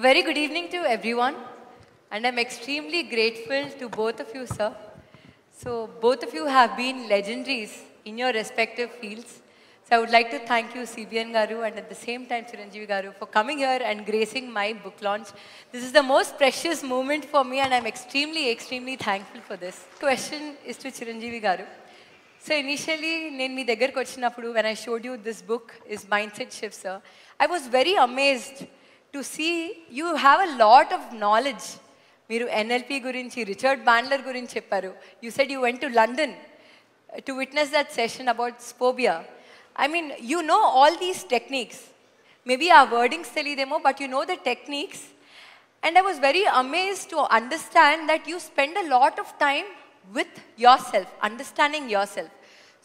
very good evening to everyone, and I'm extremely grateful to both of you, sir. So, both of you have been legendaries in your respective fields. So, I would like to thank you, CBN Garu, and at the same time, Chiranjeevi Garu, for coming here and gracing my book launch. This is the most precious moment for me, and I'm extremely thankful for this. Question is to Chiranjeevi Garu. So, initially, when I showed you this book, is Mindset Shift, sir, I was very amazed to see you have a lot of knowledge. మీరు NLP గురించి Richard Bandler గురించి చెప్పారు. You said you went to London to witness that session about phobia. I mean you know all these techniques. Maybe ఆ wordings తెలియదేమో, but you know the techniques. And I was very amazed to understand that you spend a lot of time with yourself, understanding yourself.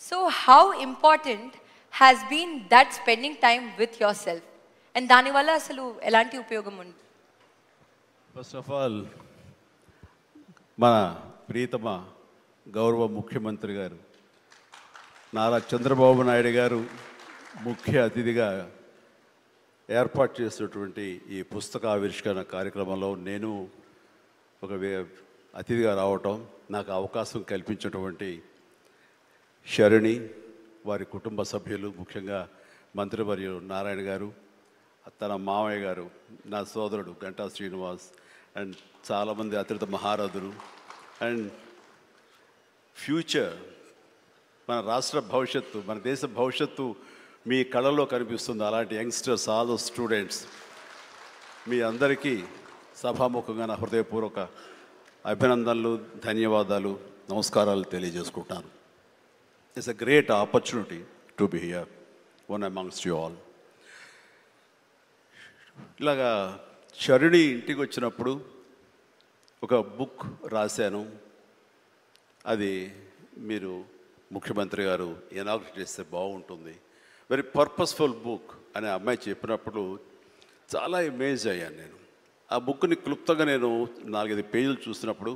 So how important has been that spending time with yourself, and దానివల్ల అసలు ఎలాంటి ఉపయోగం ఉంది? First of all, మన ప్రియతమ గౌరవ ముఖ్యమంత్రి గారు నారా చంద్రబాబు నాయుడు గారు ముఖ్య అతిథిగా ఏర్పాటు చేసినటువంటి ఈ పుస్తక ఆవిష్కరణ కార్యక్రమంలో నేను ఒక అతిథిగా రావటం, నాకు అవకాశం కల్పించినటువంటి శరణి, వారి కుటుంబ సభ్యులు, ముఖ్యంగా మంత్రివర్యులు నారాయణ గారు, తన మామయ్య గారు, నా సోదరుడు గంటా శ్రీనివాస్, అండ్ చాలామంది అతిథి మహారథులు, అండ్ ఫ్యూచర్, మన రాష్ట్ర భవిష్యత్తు, మన దేశ భవిష్యత్తు మీ కళలో కనిపిస్తుంది. అలాంటి యంగ్స్టర్స్, ఆల్ స్టూడెంట్స్, మీ అందరికీ సభాముఖంగా నా హృదయపూర్వక అభినందనలు, ధన్యవాదాలు, నమస్కారాలు తెలియజేసుకుంటాను. It's a great opportunity to be here one amongst you all. ఇలాగా శరణి ఇంటికి వచ్చినప్పుడు ఒక బుక్ రాశాను. అది మీరు ముఖ్యమంత్రి గారు ఇనాగ్రేట్ చేస్తే బాగుంటుంది, వెరీ పర్పస్ఫుల్ బుక్ అని అమ్మాయి చెప్పినప్పుడు చాలా అమేజ్ అయ్యాను నేను. ఆ బుక్ని క్లుప్తంగా నేను 4-5 పేజీలు చూసినప్పుడు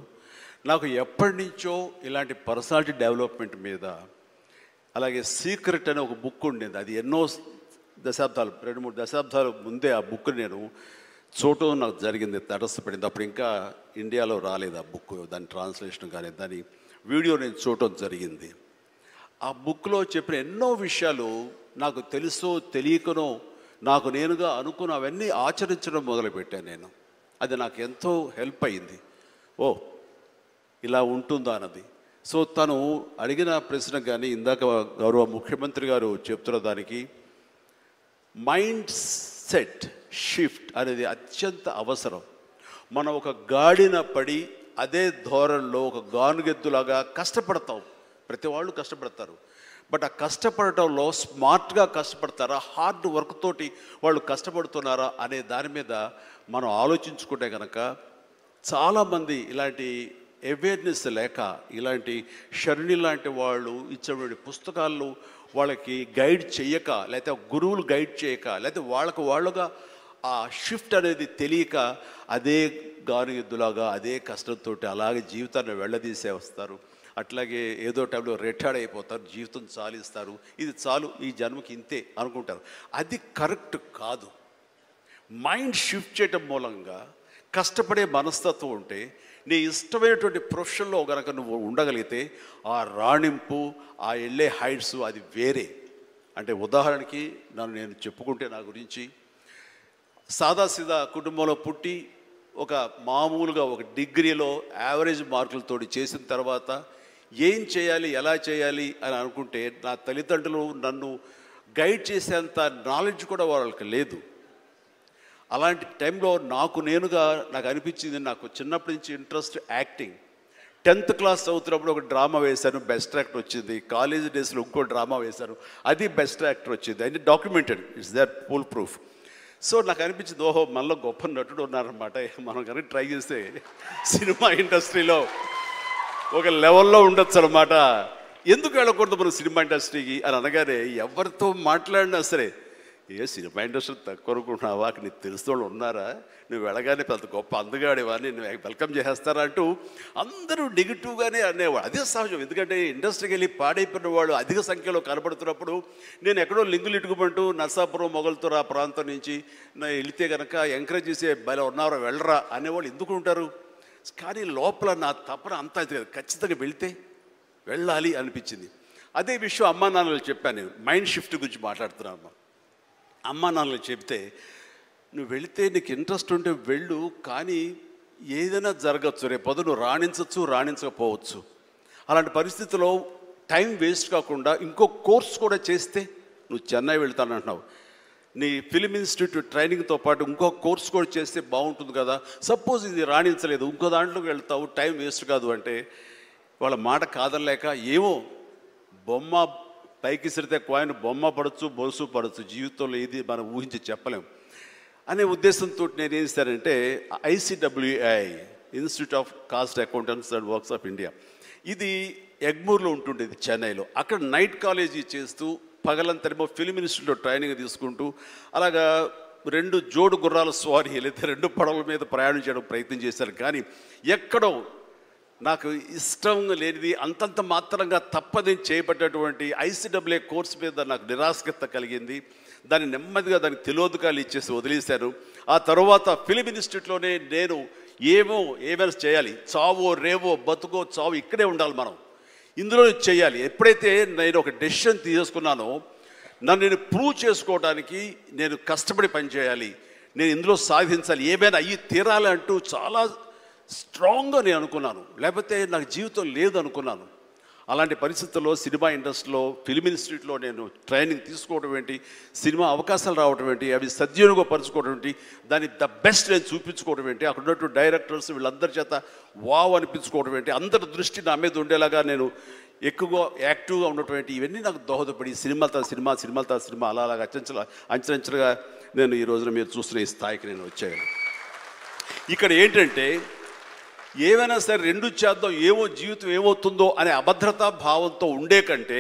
నాకు ఎప్పటి నుంచో ఇలాంటి పర్సనాలిటీ డెవలప్మెంట్ మీద, అలాగే సీక్రెట్ అనే ఒక బుక్ ఉండేది. అది ఎన్నో దశాబ్దాలు, 2-3 దశాబ్దాల ముందే ఆ బుక్ నేను చూడటం నాకు జరిగింది, తటస్థపడింది. అప్పుడు ఇంకా ఇండియాలో రాలేదు ఆ బుక్, దాని ట్రాన్స్లేషన్ కానీ దాని వీడియో నేను చూడటం జరిగింది. ఆ బుక్లో చెప్పిన ఎన్నో విషయాలు నాకు తెలుసో తెలియకనో నాకు నేనుగా అనుకున్న అవన్నీ ఆచరించడం మొదలుపెట్టాను నేను. అది నాకు ఎంతో హెల్ప్ అయింది. ఓ ఇలా ఉంటుందా అన్నది. సో తను అడిగిన ప్రశ్న కానీ ఇందాక గౌరవ ముఖ్యమంత్రి గారు చెప్తున్న దానికి మైండ్ సెట్ షిఫ్ట్ అనేది అత్యంత అవసరం. మనం ఒక గాడిన పడి అదే ధోరణిలో ఒక గానుగెద్దులాగా కష్టపడతాం. ప్రతి వాళ్ళు కష్టపడతారు, బట్ ఆ కష్టపడటంలో స్మార్ట్గా కష్టపడతారా, హార్డ్ వర్క్ తోటి వాళ్ళు కష్టపడుతున్నారా అనే దాని మీద మనం ఆలోచించుకుంటే కనుక చాలామంది ఇలాంటి అవేర్నెస్ లేక, ఇలాంటి శరణి లాంటి వాళ్ళు ఇచ్చేటువంటి పుస్తకాలు వాళ్ళకి గైడ్ చేయక, లేకపోతే గురువులు గైడ్ చేయక, లేకపోతే వాళ్ళుగా ఆ షిఫ్ట్ అనేది తెలియక అదే గానుగెద్దులాగా అదే కష్టంతో అలాగే జీవితాన్ని వెళ్ళదీసే వస్తారు. అట్లాగే ఏదో టైంలో రిటైర్డ్ అయిపోతారు, జీవితం చాలిస్తారు, ఇది చాలు ఈ జన్మకి ఇంతే అనుకుంటారు. అది కరెక్ట్ కాదు. మైండ్ షిఫ్ట్ చేయటం మూలంగా కష్టపడే మనస్తత్వం ఉంటే, నీ ఇష్టమైనటువంటి ప్రొఫెషన్లో కనుక నువ్వు ఉండగలిగితే ఆ రాణింపు, ఆ వెళ్ళే హైట్స్ అది వేరే. అంటే ఉదాహరణకి నేను చెప్పుకుంటే, నా గురించి సాదాసీదా కుటుంబంలో పుట్టి ఒక మామూలుగా ఒక డిగ్రీలో యావరేజ్ మార్కులతో చేసిన తర్వాత ఏం చేయాలి, ఎలా చేయాలి అని అనుకుంటే నా తల్లిదండ్రులు నన్ను గైడ్ చేసేంత నాలెడ్జ్ కూడా వాళ్ళకి లేదు. అలాంటి టైంలో నాకు అనిపించింది, నాకు చిన్నప్పటి నుంచి ఇంట్రెస్ట్ యాక్టింగ్. 10th క్లాస్ చదువుతున్నప్పుడు ఒక డ్రామా వేశాను, బెస్ట్ యాక్టర్ వచ్చింది. కాలేజ్ డేస్లో ఇంకో డ్రామా వేశాను, అది బెస్ట్ యాక్టర్ వచ్చింది. అది documented, it's that full proof. So నాకు అనిపించింది, ఓహో మనలో గొప్ప నటుడు ఉన్నారనమాట, మనం కనుక ట్రై చేస్తే సినిమా ఇండస్ట్రీలో ఒక లెవెల్లో ఉండొచ్చు అనమాట. ఎందుకు వెళ్ళకూడదు మనం సినిమా ఇండస్ట్రీకి అని అనగానే ఎవరితో మాట్లాడినా సరే ఏ సినిమా ఇండస్ట్రీ తక్కువ అనుకుంటున్నావా, నీకు తెలిసిన వాళ్ళు ఉన్నారా, నువ్వు వెళ్ళగానే పెద్ద గొప్ప అందగాడివా, నేను వెల్కమ్ చేసేస్తారా అంటూ అందరూ నెగిటివ్గానే అనేవాడు. అదే సహజం, ఎందుకంటే ఇండస్ట్రీకి వెళ్ళి పాడైపోయిన వాళ్ళు అధిక సంఖ్యలో కనబడుతున్నప్పుడు నేను ఎక్కడో లింగులు ఇటుకుమంటూ నర్సాపురం మొగల్తూరు ఆ ప్రాంతం నుంచి వెళితే కనుక ఎంకరేజ్ చేసే బయలు ఉన్నారో వెళ్ళరా అనేవాళ్ళు ఎందుకు ఉంటారు. కానీ లోపల నా తపన అంతా ఖచ్చితంగా వెళితే వెళ్ళాలి అనిపించింది. అదే విషయం అమ్మా నాన్నలు చెప్పాను. నేను మైండ్ షిఫ్ట్ గురించి మాట్లాడుతున్నాను. అమ్మా నాన్నలు చెప్తే నువ్వు వెళితే నీకు ఇంట్రెస్ట్ ఉంటే వెళ్ళు, కానీ ఏదైనా జరగచ్చు, రేపు నువ్వు రాణించవచ్చు రాణించకపోవచ్చు. అలాంటి పరిస్థితుల్లో టైం వేస్ట్ కాకుండా ఇంకో కోర్స్ కూడా చేస్తే నువ్వు చెన్నై వెళ్తానంటున్నావు, నీ ఫిలిం ఇన్స్టిట్యూట్ ట్రైనింగ్తో పాటు ఇంకో కోర్స్ కూడా చేస్తే బాగుంటుంది కదా. సపోజ్ ఇది రాణించలేదు, ఇంకో దాంట్లోకి వెళ్తావు, టైం వేస్ట్ కాదు అంటే వాళ్ళ మాట కాదనలేక ఏమో బొమ్మ పైకి సిరితే కాయిన్ బొమ్మ పడవచ్చు బొలుసు పడవచ్చు, జీవితంలో ఏది మనం ఊహించి చెప్పలేము అనే ఉద్దేశంతో నేను ఏం చేశానంటే ICWI institute of cost accountants and works of India, ఇది ఎగ్మూర్లో ఉంటుండేది చెన్నైలో. అక్కడ నైట్ కాలేజీ చేస్తూ పగలంతరేమో ఫిలిం ఇన్స్టిట్యూట్లో ట్రైనింగ్ తీసుకుంటూ అలాగా 2 జోడు గుర్రాల స్వారీ లేదా 2 పడవల మీద ప్రయాణం చేయడం ప్రయత్నం చేశాను. కానీ ఎక్కడో నాకు ఇష్టం లేనిది అంతంత మాత్రంగా తప్పదని చేయబడ్డటువంటి ICWI కోర్సు మీద నాకు నిరాశక్త కలిగింది. దాన్ని నెమ్మదిగా దానికి తెలియదుకాలు ఇచ్చేసి వదిలేశాను. ఆ తర్వాత ఫిలిం ఇన్స్టిట్యూట్లోనే నేను ఏమైనా చేయాలి, చావో రేవో బతుకో చావు ఇక్కడే ఉండాలి, మనం ఇందులో చేయాలి. ఎప్పుడైతే నేను ఒక డెసిషన్ తీసుకున్నానో నన్ను నేను ప్రూవ్ చేసుకోవడానికి నేను కష్టపడి పనిచేయాలి, నేను ఇందులో సాధించాలి, ఏమైనా అయ్యి తీరాలి అంటూ చాలా స్ట్రాంగ్గా నేను అనుకున్నాను. లేకపోతే నాకు జీవితం లేదు అనుకున్నాను. అలాంటి పరిస్థితుల్లో సినిమా ఇండస్ట్రీలో ఫిలిం ఇన్స్టిట్యూట్లో నేను ట్రైనింగ్ తీసుకోవడం ఏంటి, సినిమా అవకాశాలు రావడం ఏంటి, అవి సద్వినియోగపరచుకోవడం ఏంటి, దాన్ని ద బెస్ట్ నేను చూపించుకోవడం ఏంటి, అక్కడ ఉన్నటువంటి డైరెక్టర్స్ వీళ్ళందరి చేత వావ్ అనిపించుకోవడం ఏంటి, అందరి దృష్టి నా మీద ఉండేలాగా నేను ఎక్కువగా యాక్టివ్గా ఉన్నటువంటి ఇవన్నీ నాకు దోహదపడి సినిమాలతో సినిమా అలాగా అంచెలంచెలుగా నేను ఈ రోజున మీరు చూస్తున్న ఈ స్థాయికి నేను వచ్చాను. ఇక్కడ ఏంటంటే ఏమైనా సరే 2 చేద్దాం, ఏమో జీవితం ఏమవుతుందో అనే అభద్రతా భావంతో ఉండే కంటే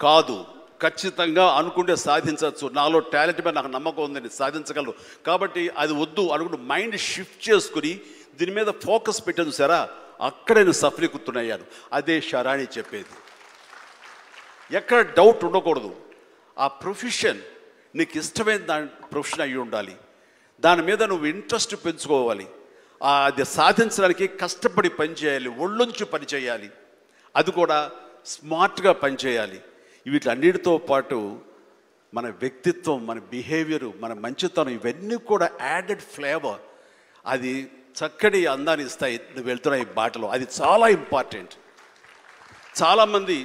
కాదు, ఖచ్చితంగా అనుకుంటే సాధించవచ్చు, నాలో టాలెంట్ మీద నాకు నమ్మకం ఉందని సాధించగలరు, కాబట్టి అది వద్దు అనుకుంటూ మైండ్ షిఫ్ట్ చేసుకుని దీని మీద ఫోకస్ పెట్టాను సరే, అక్కడ నేను సఫలీకృతునయ్యాను. అదే శరాణి చెప్పేది. ఎక్కడ డౌట్ ఉండకూడదు. ఆ ప్రొఫెషన్ నీకు ఇష్టమైన ప్రొఫెషన్ అయ్యి ఉండాలి, దాని మీద నువ్వు ఇంట్రెస్ట్ పెంచుకోవాలి, అది సాధించడానికి కష్టపడి పనిచేయాలి, ఒళ్ళొంచి పనిచేయాలి, అది కూడా స్మార్ట్గా పనిచేయాలి. వీటన్నిటితో పాటు మన వ్యక్తిత్వం, మన బిహేవియరు, మన మంచితనం ఇవన్నీ కూడా యాడెడ్ ఫ్లేవర్, అది చక్కటి అందాన్ని ఇస్తాయి నువ్వు వెళ్తున్న ఈ బాటలో. అది చాలా ఇంపార్టెంట్. చాలామంది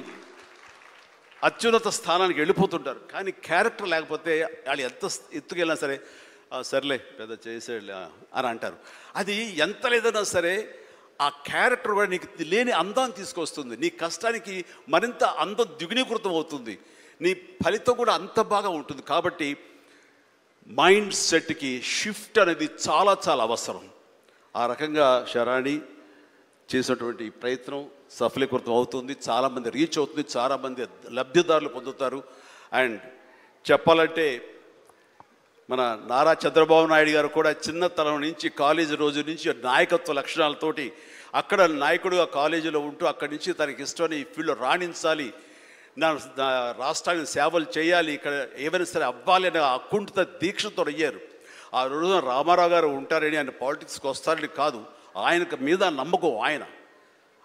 అత్యున్నత స్థానానికి వెళ్ళిపోతుంటారు, కానీ క్యారెక్టర్ లేకపోతే వాళ్ళు ఎంత ఎత్తుకెళ్ళినా సరే సర్లే పెద్ద చేసేళ్ళ అని అంటారు. అది ఎంత లేదన్నా సరే ఆ క్యారెక్టర్ కూడా నీకు లేని అందాన్ని తీసుకొస్తుంది, నీ కష్టానికి మరింత అందం ద్విగుణీకృతం అవుతుంది, నీ ఫలితం కూడా అంత బాగా ఉంటుంది. కాబట్టి మైండ్ సెట్కి షిఫ్ట్ అనేది చాలా చాలా అవసరం. ఆ రకంగా శరాణి చేసినటువంటి ప్రయత్నం సఫలీకృతం అవుతుంది, చాలామంది రీచ్ అవుతుంది, చాలామంది లబ్ధిదారులు పొందుతారు. అండ్ చెప్పాలంటే మన నారా చంద్రబాబు నాయుడు గారు కూడా చిన్నతనం నుంచి కాలేజీ రోజు నుంచి నాయకత్వ లక్షణాలతోటి అక్కడ నాయకుడుగా కాలేజీలో ఉంటూ అక్కడి నుంచి తనకి ఇష్టమని ఈ ఫీల్డ్లో రాణించాలి, నా రాష్ట్రానికి సేవలు చేయాలి, ఇక్కడ ఏమైనా సరే అవ్వాలి అనే అకుంఠిత దీక్షతో అయ్యారు. ఆ రోజున రామారావు గారు ఉంటారని ఆయన పాలిటిక్స్కి వస్తారని కాదు, ఆయనకు మీద నమ్మకం. ఆయన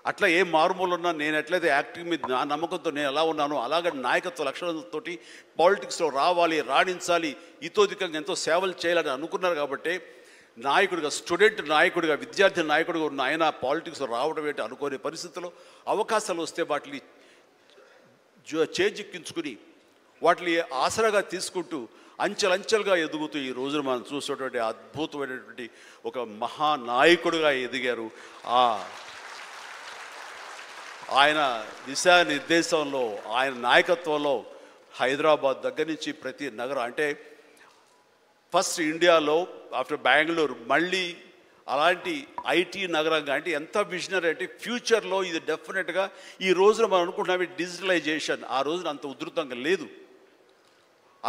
అట్లా ఏ మారుమూలు ఉన్నా నేను ఎట్లయితే యాక్టింగ్ మీద నా నమ్మకంతో నేను ఎలా ఉన్నానో అలాగే నాయకత్వ లక్షణాలతోటి పాలిటిక్స్లో రావాలి, రాణించాలి, ఇతోధికంగా ఎంతో సేవలు చేయాలని అనుకున్నారు. కాబట్టి నాయకుడిగా, స్టూడెంట్ నాయకుడిగా, విద్యార్థి నాయకుడిగా ఉన్న ఆయన పాలిటిక్స్లో రావడం ఏంటి అనుకోని పరిస్థితుల్లో అవకాశాలు వస్తే వాటిని చేజిక్కించుకుని వాటిని ఆసరాగా తీసుకుంటూ అంచెలంచెలుగా ఎదుగుతూ ఈ రోజున మనం చూసేటువంటి అద్భుతమైనటువంటి ఒక మహానాయకుడిగా ఎదిగారు. ఆయన దిశానిర్దేశంలో, ఆయన నాయకత్వంలో హైదరాబాద్ దగ్గర నుంచి ప్రతి నగరం, అంటే ఫస్ట్ ఇండియాలో ఆఫ్టర్ బెంగళూరు మళ్ళీ అలాంటి ఐటీ నగరంగా, అంటే ఎంత విజనరీ అంటే ఫ్యూచర్లో ఇది డెఫినెట్గా ఈ రోజున మనం అనుకుంటున్నాం డిజిటలైజేషన్, ఆ రోజున అంత ఉధృతంగా లేదు.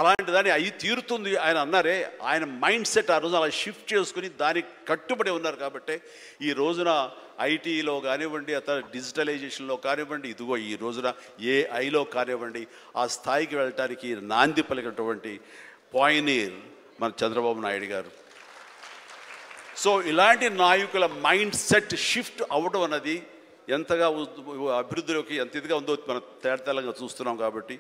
అలాంటి దాన్ని అయి తీరుతుంది ఆయన అన్నారే, ఆయన మైండ్ సెట్ ఆ రోజు అలా షిఫ్ట్ చేసుకుని దానికి కట్టుబడి ఉన్నారు కాబట్టి ఈ రోజున ఐటీలో కానివ్వండి, అతను డిజిటలైజేషన్లో కానివ్వండి, ఇదిగో ఈ రోజున ఏఐలో కానివ్వండి, ఆ స్థాయికి వెళ్ళటానికి నాంది పలికినటువంటి పాయనీర్ మన చంద్రబాబు నాయుడు గారు. సో ఇలాంటి నాయకుల మైండ్ సెట్ షిఫ్ట్ అవ్వడం అన్నది ఎంతగా అభివృద్ధిలోకి ఎంత ఇదిగా ఉందో మనం తేటతెల్లంగా చూస్తున్నాం. కాబట్టి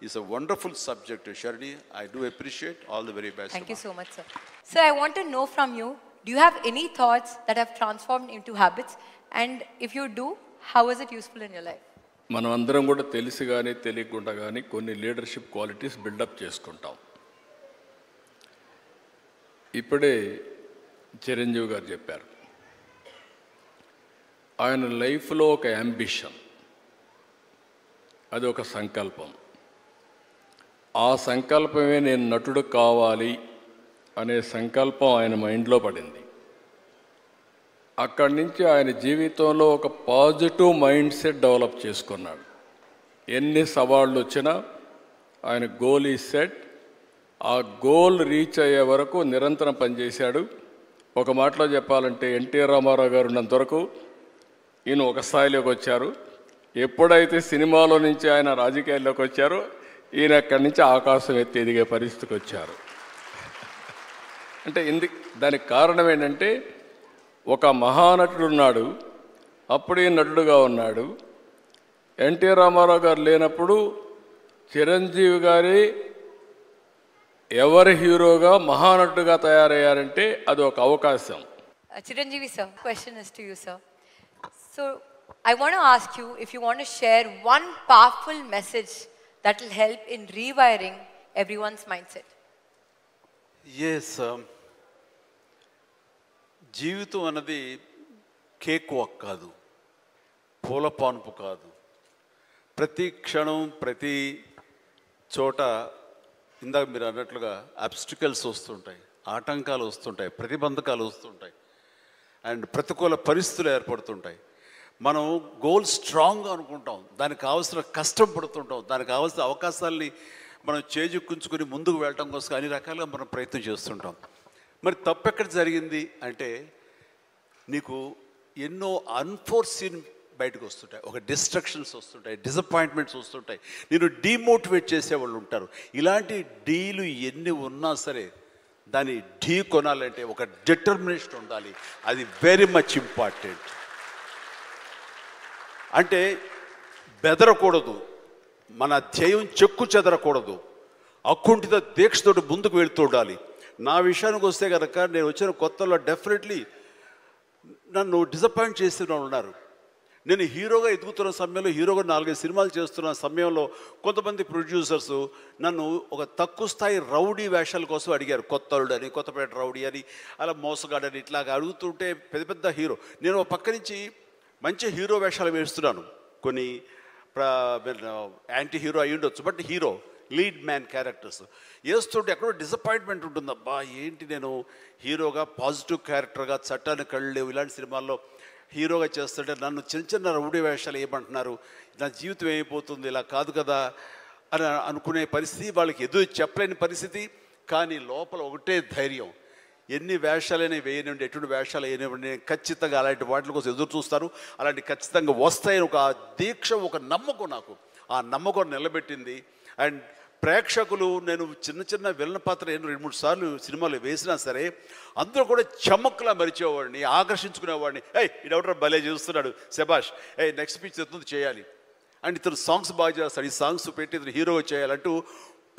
it's a wonderful subject, Sharini. I do appreciate. All the very best. Thank you so much, sir. Sir, I want to know from you, do you have any thoughts that have transformed into habits? And if you do, how is it useful in your life? మనం అందరం కూడా తెలిసి కానీ తెలియకుండా కానీ కొన్ని leadership qualities buildup చేసుకుంటాం. ఇప్పుడే చిరంజీవి గారు చెప్పారు, ఆయన లైఫ్లో ఒక అంబిషన్, అది ఒక సంకల్పం. ఆ సంకల్పమే నేను నటుడు కావాలి అనే సంకల్పం ఆయన మైండ్లో పడింది. అక్కడి నుంచి ఆయన జీవితంలో ఒక పాజిటివ్ మైండ్ సెట్ డెవలప్ చేసుకున్నాడు. ఎన్ని సవాళ్ళు వచ్చినా ఆయన గోల్ ఈ సెట్, ఆ గోల్ రీచ్ అయ్యే వరకు నిరంతరం పనిచేశాడు. ఒక మాటలో చెప్పాలంటే ఎన్టీ రామారావు గారు ఉన్నంత వరకు ఈయన ఒక స్థాయిలోకి వచ్చారు. ఎప్పుడైతే సినిమాలో నుంచి ఆయన రాజకీయాల్లోకి వచ్చారో ఈయన అక్కడి నుంచి ఆకాశం ఎత్తి ఎదిగే పరిస్థితికి వచ్చారు. అంటే దానికి కారణం ఏంటంటే ఒక మహానటుడు ఉన్నాడు, అప్పుడే నటుడుగా ఉన్నాడు. ఎన్టీ రామారావు గారు లేనప్పుడు చిరంజీవి గారి ఎవరి హీరోగా మహానటుడుగా తయారయ్యారంటే అది ఒక అవకాశం. Chiranjeevi sir, question is to you, sir. So I want to ask you if you want to share one powerful message that will help in rewiring everyone's mindset. Yes, జీవితం అన్నది కేక్ వాక్ కాదు, పూల పాన్పు కాదు. ప్రతి క్షణం ప్రతి చోట ఇందాక మీరు అన్నట్లుగా అబ్స్టికల్స్ వస్తుంటాయి, ఆటంకాలు వస్తుంటాయి, ప్రతిబంధకాలు వస్తుంటాయి, అండ్ ప్రతికూల పరిస్థితులు ఏర్పడుతుంటాయి. మనం గోల్ స్ట్రాంగ్గా అనుకుంటాం, దానికి కావాల్సిన కష్టం పడుతుంటాం, దానికి కావాల్సిన అవకాశాలని మనం చేజెక్కించుకొని ముందుకు వెళ్ళటం కోసం అన్ని రకాలుగా మనం ప్రయత్నం చేస్తుంటాం. మరి తప్పు ఎక్కడ జరిగింది అంటే నీకు ఎన్నో అన్ఫోర్సీన్ బయటకు వస్తుంటాయి, ఒక డిస్ట్రక్షన్స్ వస్తుంటాయి, డిసప్పాయింట్మెంట్స్ వస్తుంటాయి, నేను డీమోటివేట్ చేసేవాళ్ళు ఉంటారు. ఇలాంటి డీలు ఎన్ని ఉన్నా సరే దాన్ని ఢీ కొనాలంటే ఒక డిటర్మినేషన్ ఉండాలి. అది వెరీ మచ్ ఇంపార్టెంట్. అంటే బెదరకూడదు, మన ధ్యేయం చెక్కు చెదరకూడదు, అకుంఠిత దీక్షతోటి ముందుకు వెళుతూ ఉండాలి. నా విషయానికి వస్తే కనుక నేను వచ్చిన కొత్తలో డెఫినెట్లీ నన్ను డిసప్పాయింట్ చేసిన వాళ్ళు ఉన్నారు. నేను హీరోగా ఎదుగుతున్న సమయంలో, హీరోగా 4-5 సినిమాలు చేస్తున్న సమయంలో కొంతమంది ప్రొడ్యూసర్స్ నన్ను ఒక తక్కువ స్థాయి రౌడీ వేషాల కోసం అడిగారు. కొత్తలుడు అని, కొత్తపేట రౌడీ అని, అలా మోసగాడని ఇట్లాగా అడుగుతుంటే పెద్ద పెద్ద హీరో, నేను ఒక పక్క నుంచి మంచి హీరో వేషాలు వేస్తున్నాను, కొన్ని యాంటీ హీరో అయి ఉండొచ్చు, but hero lead man characters వేస్తుంటే ఎక్కడో డిసప్పాయింట్మెంట్ ఉంటుంది. అబ్బా ఏంటి నేను హీరోగా పాజిటివ్ క్యారెక్టర్గా, చట్టాన్ని కళ్ళు లేవు ఇలాంటి సినిమాల్లో హీరోగా చేస్తుంటే నన్ను చిన్న చిన్న రౌడీ వేషాలు ఏమంటున్నారు, నా జీవితం ఏమైపోతుంది, ఇలా కాదు కదా అని అనుకునే పరిస్థితి, వాళ్ళకి ఎదురు చెప్పలేని పరిస్థితి. కానీ లోపల ఒకటే ధైర్యం, ఎన్ని వేషాలైనా వేయనివ్వండి, ఎటువంటి వేషాలు వేయనివ్వండి, నేను ఖచ్చితంగా అలాంటి వాటి కోసం ఎదురు చూస్తాను, అలాంటి ఖచ్చితంగా వస్తాయని ఒక దీక్ష, ఒక నమ్మకం, నాకు ఆ నమ్మకం నిలబెట్టింది. అండ్ ప్రేక్షకులు, నేను చిన్న చిన్న విలన్ పాత్ర 2-3 సార్లు సినిమాలు వేసినా సరే అందరూ కూడా చమక్లా మరిచేవాడిని, ఆకర్షించుకునేవాడిని. ఇడెవడరా భలే చేస్తున్నాడు, శబాష్, నెక్స్ట్ పిక్చర్ ఎత్తుంది చేయాలి, అండ్ ఇతను సాంగ్స్ బాగా చేస్తాడు, ఈ సాంగ్స్ పెట్టి ఇతను హీరోగా చేయాలంటూ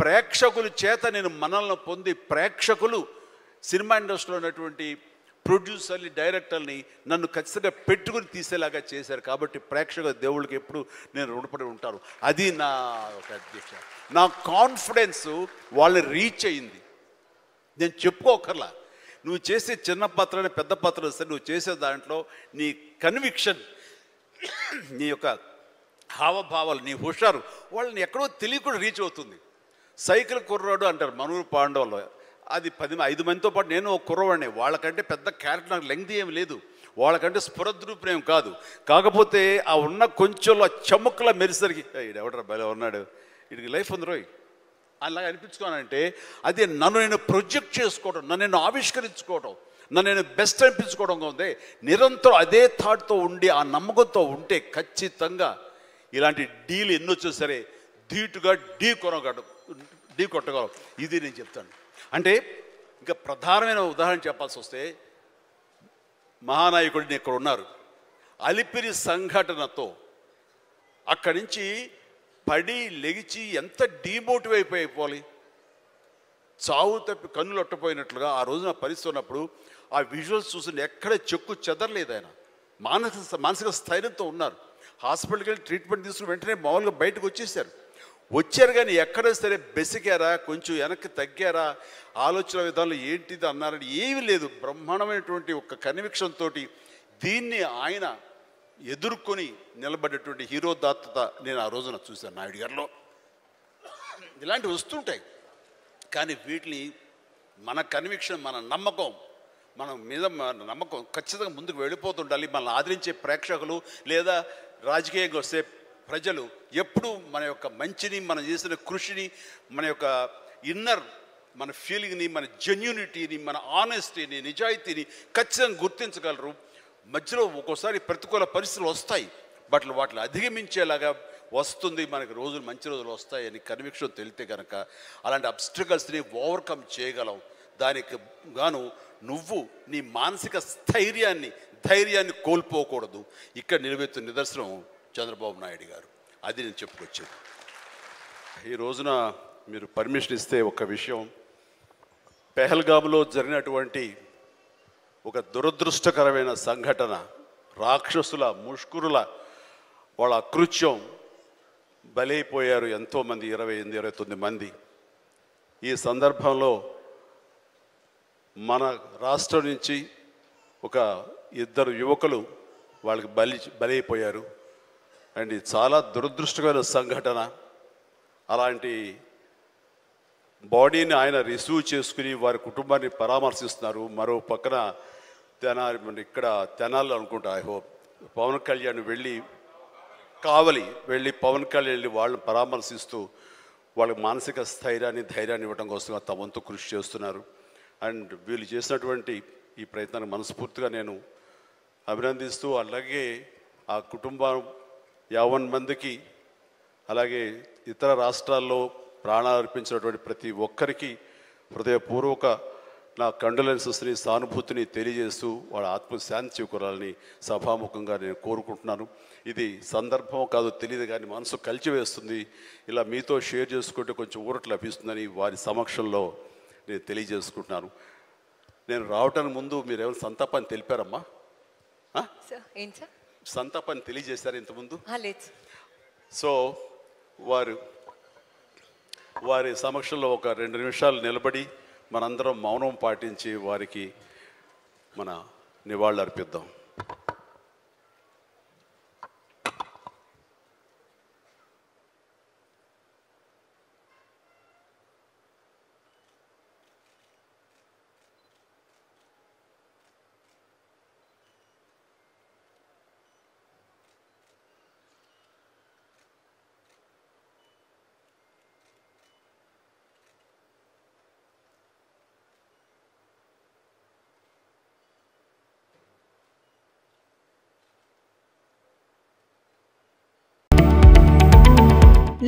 ప్రేక్షకుల చేత నేను మనల్ని పొంది, ప్రేక్షకులు సినిమా ఇండస్ట్రీలో ఉన్నటువంటి ప్రొడ్యూసర్ని, డైరెక్టర్ని నన్ను ఖచ్చితంగా పెట్టుకుని తీసేలాగా చేశారు. కాబట్టి ప్రేక్షక దేవుళ్ళకి ఎప్పుడు నేను రుణపడి ఉంటాను. అది నా ఒక అధ్యక్ష, నా కాన్ఫిడెన్స్ వాళ్ళని రీచ్ అయింది. నేను చెప్పుకోకర్లా, నువ్వు చేసే చిన్న పాత్ర పెద్ద పాత్ర వస్తే నువ్వు చేసే దాంట్లో నీ కన్విక్షన్, నీ యొక్క హావభావాలు, నీ హుషారు వాళ్ళని ఎక్కడో తెలియకుండా రీచ్ అవుతుంది. సైకిల్ కుర్రాడు అంటారు మనూరు పాండవులు, అది 5 మందితో పాటు నేను ఒక కుర్రవాడిని. వాళ్ళకంటే పెద్ద క్యారెక్టర్ నాకు లెంగ్త్ ఏమి లేదు, వాళ్ళకంటే స్ఫురద్రూపేం కాదు. కాకపోతే ఆ ఉన్న కొంచెంలో చముక్కలా మెరిసరికి, ఎవడరా భలే ఉన్నాడు, వీడికి లైఫ్ ఉంది రోయ్, అలాగ అనిపించుకోనంటే అది నన్ను నేను ప్రొజెక్ట్ చేసుకోవడం, నన్ను నేను ఆవిష్కరించుకోవడం, నన్ను నేను బెస్ట్ అనిపించుకోవడంగా ఉంది. నిరంతరం అదే థాట్తో ఉండి ఆ నమ్మకంతో ఉంటే ఖచ్చితంగా ఇలాంటి డీల్ ఎన్నొచ్చో సరే ధీటుగా ఢీ కొట్టగలం. ఇది నేను చెప్తాను. అంటే ఇంకా ప్రధానమైన ఉదాహరణ చెప్పాల్సి వస్తే మహానాయకుడిని ఇక్కడ ఉన్నారు. అలిపిరి సంఘటనతో అక్కడి నుంచి పడి లెగిచి ఎంత డీమోటివేట్ అయిపోవాలి, చావు తప్పి కన్నులు అట్టపోయినట్లుగా ఆ రోజున పరిస్థితి ఉన్నప్పుడు ఆ విజువల్స్ చూసి ఎక్కడ చెక్కు చెదరలేదు. ఆయన మానసిక స్థైర్యంతో ఉన్నారు. హాస్పిటల్కి వెళ్ళి ట్రీట్మెంట్ తీసుకుని వెంటనే మామూలుగా బయటకు వచ్చారు కానీ ఎక్కడ సరే బెసికారా, కొంచెం వెనక్కి తగ్గారా, ఆలోచన విధానంలో ఏంటిది అన్నారని ఏమీ లేదు. బ్రహ్మాండమైనటువంటి ఒక కన్విక్షన్ తోటి దీన్ని ఆయన ఎదుర్కొని నిలబడేటువంటి హీరో దాత్తత నేను ఆ రోజున చూశాను నాయుడు గారిలో. ఇలాంటివి వస్తుంటాయి కానీ వీటిని మన కన్విక్షన్, మన నమ్మకం, మన మీద మన నమ్మకం ఖచ్చితంగా ముందుకు వెళ్ళిపోతుండాలి. మనల్ని ఆదరించే ప్రేక్షకులు లేదా రాజకీయంగా వస్తే ప్రజలు ఎప్పుడు మన యొక్క మంచిని, మనం చేసిన కృషిని, మన యొక్క ఇన్నర్ మన ఫీలింగ్ని, మన జెన్యూనిటీని, మన ఆనెస్టీని, నిజాయితీని ఖచ్చితంగా గుర్తించగలరు. మధ్యలో ఒక్కోసారి ప్రతికూల పరిస్థితులు వస్తాయి, బట్ వాటిని అధిగమించేలాగా వస్తుంది, మనకి రోజులు మంచి రోజులు వస్తాయని కన్విక్షన్ తెలితే కనుక అలాంటి అబ్స్ట్రకల్స్ని ఓవర్కమ్ చేయగలం. దానికి గాను నువ్వు నీ మానసిక ధైర్యాన్ని కోల్పోకూడదు. ఇక్కడ నిలబెత్తున్న నిదర్శనం చంద్రబాబు నాయుడు గారు. అది నేను చెప్పుకొచ్చేది. ఈ రోజున మీరు పర్మిషన్ ఇస్తే ఒక విషయం, పెహల్గామ్లో జరిగినటువంటి ఒక దురదృష్టకరమైన సంఘటన, రాక్షసుల ముష్కరుల వాళ్ళ అకృత్యం, బలైపోయారు ఎంతోమంది, 28-29 మంది. ఈ సందర్భంలో మన రాష్ట్రం నుంచి ఒక 2 యువకులు వాళ్ళకి బలైపోయారు. అండ్ ఇది చాలా దురదృష్టకరమైన సంఘటన. అలాంటి బాడీని ఆయన రిసీవ్ చేసుకుని వారి కుటుంబాన్ని పరామర్శిస్తున్నారు. మరో పక్కన తెనాలి అనుకుంటా, ఐ హోప్ పవన్ కళ్యాణ్ కావలి వెళ్ళి పవన్ కళ్యాణ్ వెళ్ళి వాళ్ళని పరామర్శిస్తూ వాళ్ళకి మానసిక ధైర్యాన్ని ఇవ్వడం కోసం తమ వంతు కృషి చేస్తున్నారు. అండ్ వీళ్ళు చేసినటువంటి ఈ ప్రయత్నాన్ని మనస్ఫూర్తిగా నేను అభినందిస్తూ, అలాగే ఆ కుటుంబం 50 మందికి, అలాగే ఇతర రాష్ట్రాల్లో ప్రాణాలు అర్పించినటువంటి ప్రతి ఒక్కరికి హృదయపూర్వక నా కండోలెన్సెస్ని, సానుభూతిని తెలియజేస్తూ వాళ్ళ ఆత్మశాంతి చేకూరాలని సభాముఖంగా నేను కోరుకుంటున్నాను. ఇది సందర్భం కాదు తెలియదు కానీ మనసు కలిచివేస్తుంది. ఇలా మీతో షేర్ చేసుకుంటే కొంచెం ఊరట లభిస్తుందని వారి సమక్షంలో నేను తెలియజేసుకుంటున్నాను. నేను రావటానికి ముందు మీరు ఏమైనా సంతాపాన్ని తెలిపారమ్మా? సంతాపాన్ని తెలియజేశారు ఇంతకుముందు? సో వారి సమక్షంలో ఒక 2 నిమిషాలు నిలబడి మనందరం మౌనం పాటించి వారికి మన నివాళులు అర్పిద్దాం.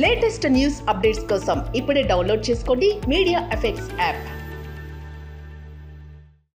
లేటెస్ట్ న్యూస్ అప్డేట్స్ కోసం ఇప్పుడే డౌన్లోడ్ చేసుకోండి మీడియా ఎఫెక్ట్స్ యాప్.